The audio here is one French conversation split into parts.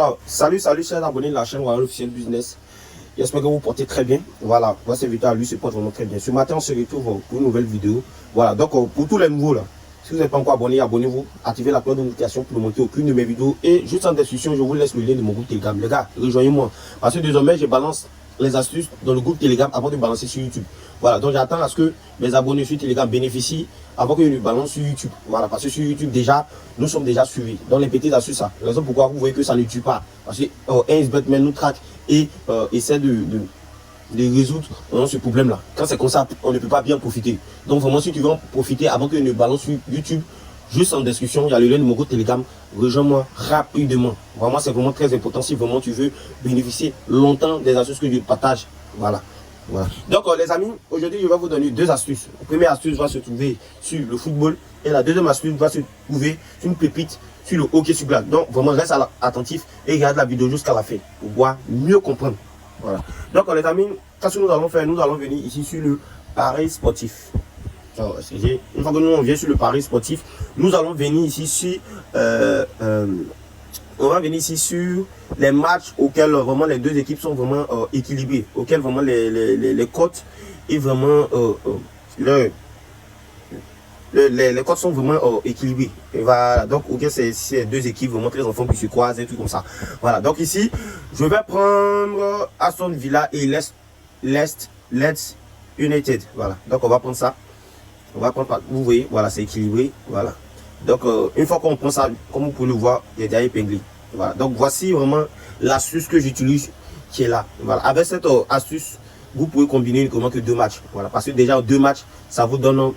Alors, salut chers abonnés de la chaîne Royal Officiel Business. J'espère que vous portez très bien. Voilà, moi c'est Victor, lui se porte vraiment très bien. Ce matin, on se retrouve pour une nouvelle vidéo. Voilà, donc pour tous les nouveaux là, si vous n'êtes pas encore abonné, abonnez-vous, activez la cloche de notification pour ne manquer aucune de mes vidéos. Et juste en description, je vous laisse le lien de mon groupe Telegram. Les gars, rejoignez-moi. Parce que désormais, je balance les astuces dans le groupe Telegram avant de balancer sur YouTube. Voilà, donc j'attends à ce que mes abonnés sur Telegram bénéficient avant que je le balance sur YouTube. Voilà, parce que sur YouTube, déjà, nous sommes déjà suivis. Donc les petites astuces, ça. La raison pourquoi vous voyez que ça ne tue pas. Parce que 1xBet nous traque et essaie de résoudre ce problème-là. Quand c'est comme ça, on ne peut pas bien profiter. Donc vraiment, si tu veux en profiter avant que je ne balance sur YouTube, juste en description, il y a le lien de mon groupe Telegram. Rejoins-moi rapidement. Vraiment, c'est vraiment très important si vraiment tu veux bénéficier longtemps des astuces que je partage. Voilà. Donc les amis, aujourd'hui je vais vous donner deux astuces. La première astuce va se trouver sur le football et la deuxième astuce va se trouver sur une pépite sur le hockey sur glace. Donc vraiment reste attentif et regarde la vidéo jusqu'à la fin pour pouvoir mieux comprendre. Voilà. Donc les amis, qu'est-ce que nous allons faire? Nous allons venir ici sur le pari sportif. Alors, une fois que nous on vient sur le pari sportif, nous allons venir ici sur on va venir ici sur les matchs auxquels vraiment les deux équipes sont vraiment équilibrées, auxquels vraiment les cotes et vraiment les cotes sont vraiment équilibrées. Et voilà, donc ok, c'est deux équipes vraiment très en forme qui se croisent et tout comme ça. Voilà, donc ici je vais prendre Aston Villa et Leeds United. Voilà, donc on va prendre ça. On va prendre, vous voyez, voilà, c'est équilibré. Voilà. Donc, une fois qu'on prend ça, comme vous pouvez le voir, il est déjà épinglé. Voilà. Donc, voici vraiment l'astuce que j'utilise qui est là. Voilà. Avec cette astuce, vous pouvez combiner uniquement que deux matchs. Voilà. Parce que déjà, deux matchs, ça vous donne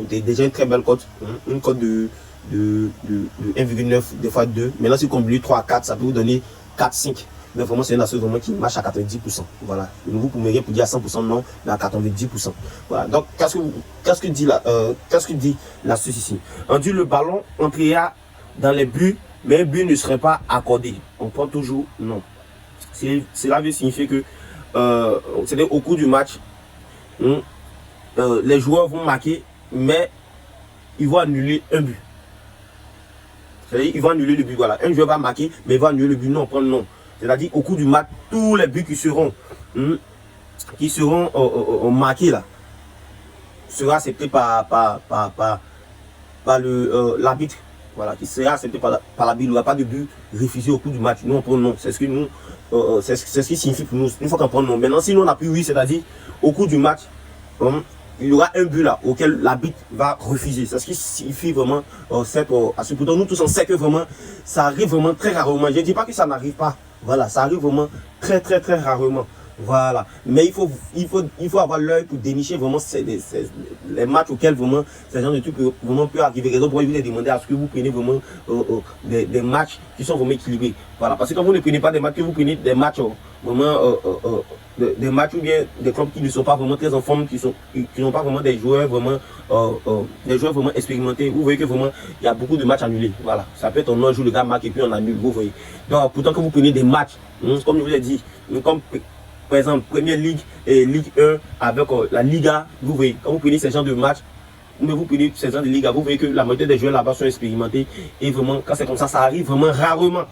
déjà une très belle cote. Une cote de 1,9 des fois 2. Maintenant, si vous combinez 3 à 4, ça peut vous donner 4, 5. Mais vraiment, c'est une astuce vraiment qui marche à 90%. Voilà. Vous pouvez pour dire à 100% non, mais à 90%. Voilà. Donc, qu'est-ce que dit l'astuce ici? On dit le ballon entrera dans les buts, mais un but ne serait pas accordé. On prend toujours non. Cela veut signifier que c'est-à-dire au cours du match, les joueurs vont marquer, mais ils vont annuler un but. C'est-à-dire ils vont annuler le but. Voilà. Un joueur va marquer, mais il va annuler le but. Non, on prend non. C'est-à-dire au cours du match, tous les buts qui seront marqués là, sera accepté par l'arbitre. Voilà, qui sera accepté par l'arbitre. Il n'y aura pas de but refusé au cours du match. Nous on prend non. C'est ce que nous, c'est ce qui signifie pour nous. Une fois qu'on prend non. Maintenant, si nous on appuie oui, c'est-à-dire au cours du match, il y aura un but là auquel l'arbitre va refuser. C'est ce qui signifie vraiment à ce pourtant nous tous on sait que vraiment ça arrive vraiment très rarement. Je ne dis pas que ça n'arrive pas. Voilà, ça arrive vraiment très rarement. Voilà, mais il faut avoir l'œil pour dénicher vraiment les matchs auxquels vraiment ce genre de trucs vraiment peut arriver. Raison pour vous les demander à ce que vous preniez vraiment des matchs qui sont vraiment équilibrés. Voilà, parce que quand vous ne prenez pas des matchs, que vous prenez des matchs vraiment des matchs ou bien des clubs qui ne sont pas vraiment très en forme, qui n'ont pas vraiment des joueurs vraiment expérimentés. Vous voyez que vraiment il y a beaucoup de matchs annulés. Voilà, ça peut être on joue le gars marque et puis on annule. Vous voyez. Donc pourtant que vous prenez des matchs, comme je vous l'ai dit, comme par exemple Première Ligue et Ligue 1 avec la Liga, vous voyez, quand vous prenez ce genre de matchs, mais vous prenez ce genre de Liga, vous voyez que la majorité des joueurs là-bas sont expérimentés et vraiment quand c'est comme ça arrive vraiment rarement.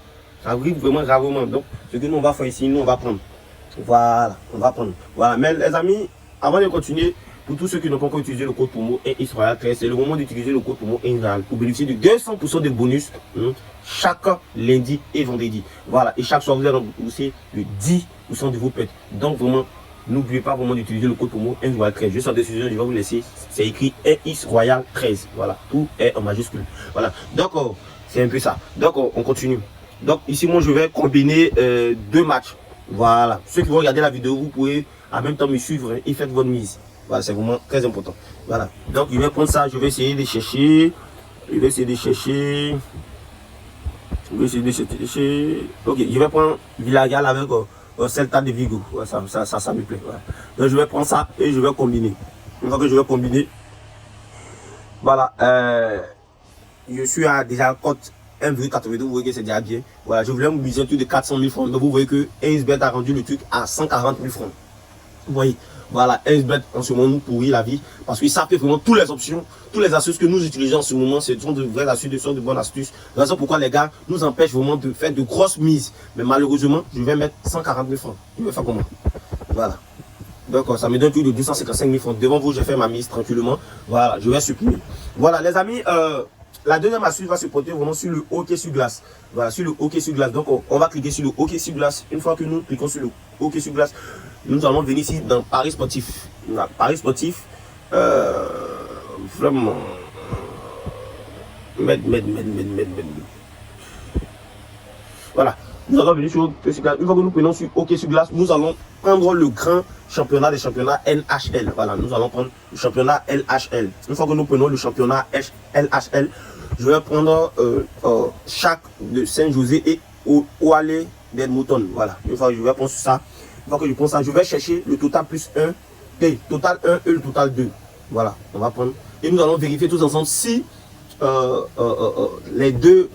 Ça arrive vraiment rarement. Donc ce que nous on va faire ici, nous on va prendre. Voilà, on va prendre. Voilà, mais les amis, avant de continuer, pour tous ceux qui n'ont pas encore utilisé le code promo Israël 13, c'est le moment d'utiliser le code promo Israël pour bénéficier de 200% de bonus chaque lundi et vendredi. Voilà, et chaque soir vous allez rembourser de 10% de vos pets. Donc vraiment, n'oubliez pas vraiment d'utiliser le code promo Israël 13. Juste en décision, je vais vous laisser, c'est écrit Israël 13. Voilà, tout est en majuscule. Voilà, donc c'est un peu ça. Donc on continue. Donc ici, moi je vais combiner deux matchs. Voilà, ceux qui vont regarder la vidéo, vous pouvez en même temps me suivre et faites votre mise. Voilà, c'est vraiment très important. Voilà, donc je vais prendre ça, je vais essayer de chercher. Ok, je vais prendre Villarreal avec Celta de Vigo. Ouais, ça me plaît. Voilà. Donc je vais prendre ça et je vais combiner. Une fois que je vais combiner, voilà, je suis à déjà cote 1,82, vous voyez que c'est déjà bien. Voilà, je voulais mobiliser un truc de 400 000 francs. Donc vous voyez que 1xBet a rendu le truc à 140 000 francs. Vous voyez, Voilà, SBet en ce moment nous pourrit la vie parce qu'ils savent vraiment toutes les options, toutes les astuces que nous utilisons en ce moment, ce sont de vraies astuces, ce sont de bonnes astuces. La raison pourquoi les gars nous empêchent vraiment de faire de grosses mises. Mais malheureusement, je vais mettre 140 000 francs. Je vais faire comment? Voilà. Donc ça me donne plus de 255 000 francs. Devant vous, j'ai fait ma mise tranquillement. Voilà, je vais supprimer. Voilà les amis, la deuxième astuce va se porter vraiment sur le hockey sur glace. Voilà, sur le hockey sur glace. Donc on va cliquer sur le hockey sur glace. Une fois que nous cliquons sur le hockey sur glace, nous allons venir ici dans Paris sportif. Voilà, Paris sportif. Vraiment. Voilà. Nous allons venir sur hockey sur glace. Une fois que nous prenons sur hockey sur glace, nous allons prendre le grand championnat des championnats NHL. Voilà, nous allons prendre le championnat LHL. Une fois que nous prenons le championnat LHL, je vais prendre chaque de Saint-José et Oualé d'Edmonton. Voilà, une fois que je vais prendre ça, une fois que je prends ça, je vais chercher le total plus 1, et total 1 et le total 2. Voilà, on va prendre. Et nous allons vérifier tous ensemble si les deux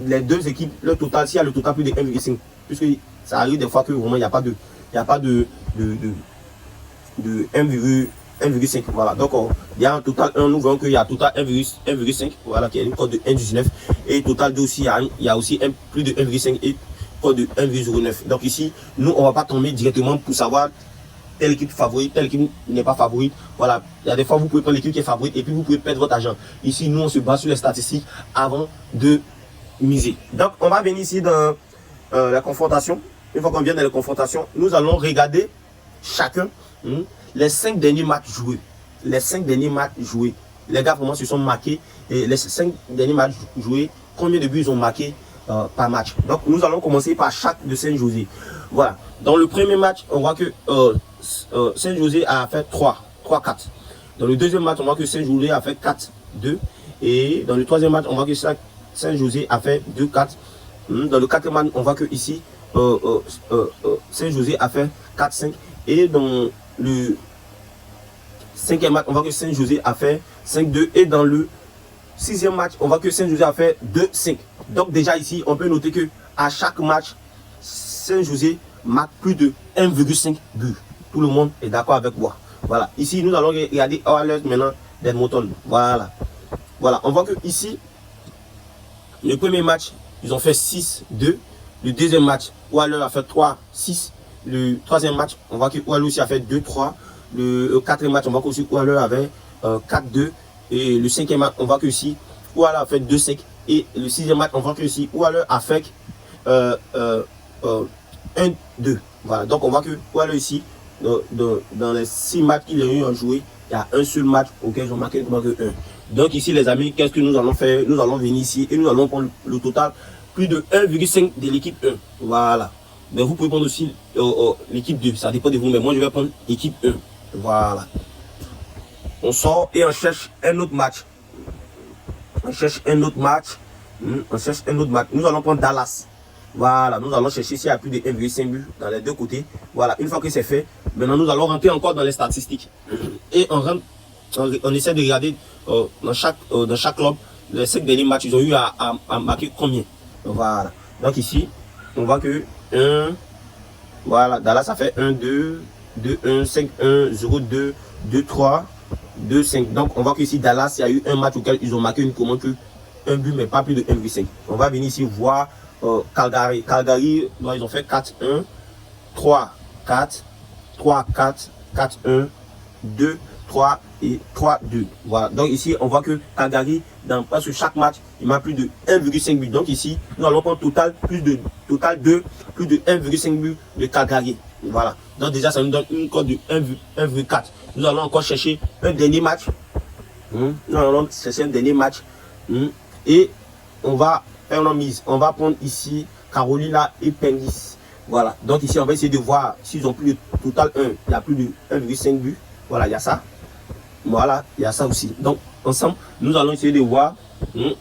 équipes, le total, s'il y a le total plus de 1,5. Puisque ça arrive des fois que vraiment il n'y a pas de 1,5. Voilà, donc il y a un total 1, nous voyons qu'il y a un total 1,5, voilà, qui est une cote de 1,19. Et total 2 aussi, il y a aussi plus de 1,5 et cote de 1,09. Donc ici, nous, on ne va pas tomber directement pour savoir telle équipe favorite, telle équipe n'est pas favorite. Voilà, il y a des fois, vous pouvez prendre l'équipe qui est favorite et puis vous pouvez perdre votre argent. Ici, nous, on se base sur les statistiques avant de miser. Donc, on va venir ici dans la confrontation. Une fois qu'on vient dans la confrontation, nous allons regarder chacun les 5 derniers matchs joués. Les 5 derniers matchs joués. Les gars vraiment se sont marqués. Et les 5 derniers matchs joués, combien de buts ils ont marqué par match. Donc nous allons commencer par chaque de Saint-José. Voilà. Dans le premier match, on voit que Saint-José a fait 3-4. Dans le deuxième match, on voit que Saint-José a fait 4-2. Et dans le troisième match, on voit que Saint-José a fait 2-4. Dans le quatrième match, on voit que ici, Saint-José a fait 4-5. Et dans le cinquième match, on voit que Saint-José a fait 5-2. Et dans le sixième match, on voit que Saint-José a fait 2-5. Donc déjà ici, on peut noter que à chaque match, Saint-José marque plus de 1,5 but. Tout le monde est d'accord avec moi. Voilà. Ici, nous allons regarder Oilers maintenant d'Edmonton. Voilà. Voilà. On voit que ici, le premier match, ils ont fait 6-2. Le deuxième match, Oilers a fait 3-6. Le troisième match, on voit que Oilers aussi a fait 2-3. Le quatrième match, on voit que aussi Oilers avait 4-2. Et le cinquième match, on voit que ici, Oilers a fait 2-5. Et le sixième match, on voit que ici, Oilers a fait 1-2. Voilà. Donc, on voit que Oilers ici, dans les 6 matchs qu'il a eu à jouer, il y a un seul match auquel ils ont marqué 1. Donc ici les amis, qu'est-ce que nous allons faire? Nous allons venir ici et nous allons prendre le total plus de 1,5 de l'équipe 1. Voilà. Mais vous pouvez prendre aussi l'équipe 2, ça dépend de vous. Mais moi je vais prendre l'équipe 1. Voilà. On sort et on cherche un autre match. On cherche un autre match. On cherche un autre match. Nous allons prendre Dallas. Voilà, nous allons chercher s'il y a plus de 1,5 but dans les deux côtés. Voilà, une fois que c'est fait, maintenant nous allons rentrer encore dans les statistiques. Et on essaie de regarder dans chaque club, les 5 derniers matchs, ils ont eu à marquer combien. Voilà. Donc ici, on voit que 1, voilà, Dallas a fait 1, 2, 2, 1, 5, 1, 0, 2, 2, 3, 2, 5. Donc on voit qu'ici, Dallas, il y a eu un match auquel ils ont marqué uniquement que un but, mais pas plus de 1,5. On va venir ici voir Calgary. Calgary, ils ont fait 4-1, 3-4, 3-4, 4-1, 2, 3 et 3-2. Voilà. Donc ici, on voit que Calgary, dans presque chaque match, il marque plus de 1,5 but. Donc ici, nous allons prendre total 2, plus de 1,5 but de Calgary. Voilà. Donc déjà, ça nous donne une cote de 1,4. Nous allons encore chercher un dernier match. Nous allons chercher un dernier match. Et on va faire une mise. On va prendre ici Carolina et Penguins. Voilà. Donc ici, on va essayer de voir s'ils ont plus de total 1. Il y a plus de 1,5 but. Voilà, il y a ça. Voilà, il y a ça aussi. Donc, ensemble, nous allons essayer de voir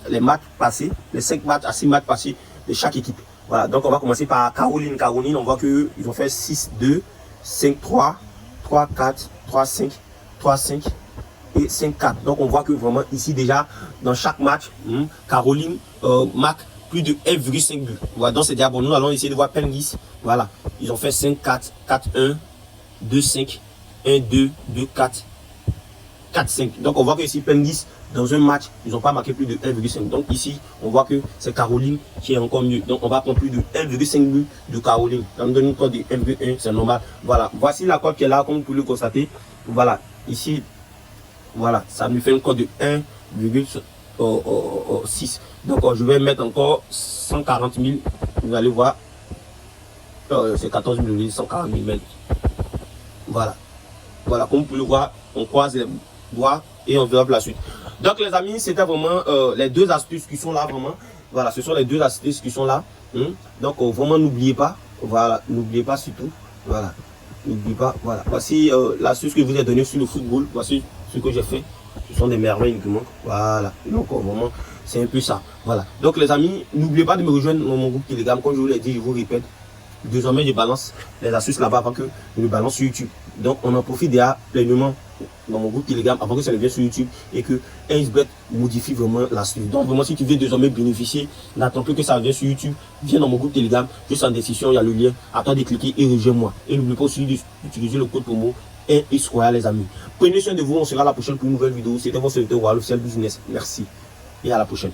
les matchs passés, les 5 matchs à 6 matchs passés de chaque équipe. Voilà, donc on va commencer par Caroline. Caroline, on voit qu'ils ont fait 6-2, 5-3, 3-4, 3-5, 3-5 et 5-4. Donc on voit que vraiment ici déjà, dans chaque match, Caroline marque plus de 1,5 but. Voilà, donc c'est déjà bon. Nous allons essayer de voir Penguins. Voilà, ils ont fait 5-4, 4-1, 2-5, 1, 2, 2, 4, 4, 5. Donc on voit que ici, Penguis, dans un match, ils n'ont pas marqué plus de 1,5. Donc ici, on voit que c'est Caroline qui est encore mieux. Donc on va prendre plus de 1,5 but de Caroline. Ça me donne une cote de 1,1, c'est normal. Voilà, voici la cote qui est là, comme vous pouvez le constater. Voilà, ici, voilà, ça me fait une cote de 1,6. Donc je vais mettre encore 140 000. Vous allez voir, c'est 14 140 000 mètres. Voilà. Voilà, comme vous pouvez le voir, on croise les doigts et on verra pour la suite. Donc les amis, c'était vraiment les deux astuces qui sont là vraiment. Voilà, ce sont les deux astuces qui sont là. Donc vraiment n'oubliez pas. Voilà, n'oubliez pas surtout. Voilà, n'oubliez pas. Voilà, voici l'astuce que je vous ai donnée sur le football. Voici ce que j'ai fait. Ce sont des merveilles qui manquent. Voilà, donc vraiment c'est un peu ça. Voilà, donc les amis, n'oubliez pas de me rejoindre dans mon groupe Telegram. Comme je vous l'ai dit, je vous répète. Désormais, je balance les astuces là-bas avant que je le balance sur YouTube. Donc, on en profite déjà pleinement dans mon groupe Telegram avant que ça ne vienne sur YouTube et que 1xBet modifie vraiment l'astuce. Donc, vraiment, si tu veux désormais bénéficier, n'attends plus que ça vienne sur YouTube. Viens dans mon groupe Telegram, juste en description, il y a le lien. Attends de cliquer et rejoins-moi. Et n'oublie pas aussi d'utiliser le code promo 1xRoyal, les amis. Prenez soin de vous, on sera à la prochaine pour une nouvelle vidéo. C'était votre serviteur Royal Officiel Business. Merci et à la prochaine.